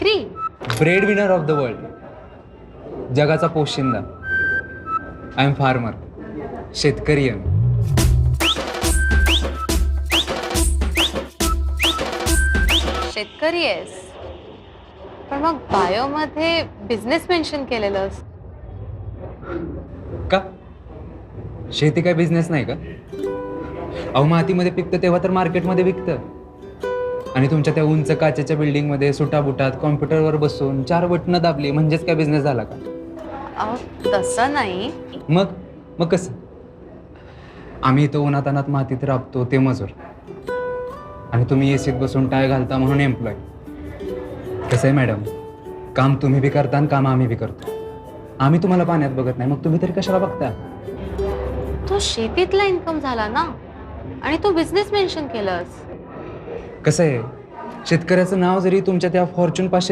विक्री? Bread winner of the world, जगाचा पोशिंदा. आय एम फार्मर, शेतकरी आहे मी. शेतकरी आहेस, पण मग बायोमध्ये बिझनेस मेन्शन केलेलंस. का? शेती काय बिझनेस नाही का? अहो, मातीमध्ये पिकतं तेव्हा तर मार्केटमध्ये विकतं. आणि तुमच्या त्या उंच काचेच्या बिल्डिंगमध्ये सुटाबुटात कॉम्प्युटरवर बसून 4 बटणं दाबली म्हणजेच काय बिझनेस झाला का? अहो, तसं नाही. मग मग कसं? आम्ही इथं उन्हातानात मातीत राबतो ते मजूर, आणि तुम्ही एसीत बसून टाय घालता म्हणून एम्प्लॉय. कसं आहे मॅडम, काम तुम्ही बी करता आणि काम आम्ही बी करतो. आम्ही तुम्हाला पाण्यात बघत नाही, मग तुम्ही तरी कशाला बघता? तो शेतीतला इन्कम झाला ना, आणि तो बिझनेस मेन्शन केलंस. कसं आहे, शेतकऱ्याचं नाव जरी तुमच्या त्या फॉर्च्यून 500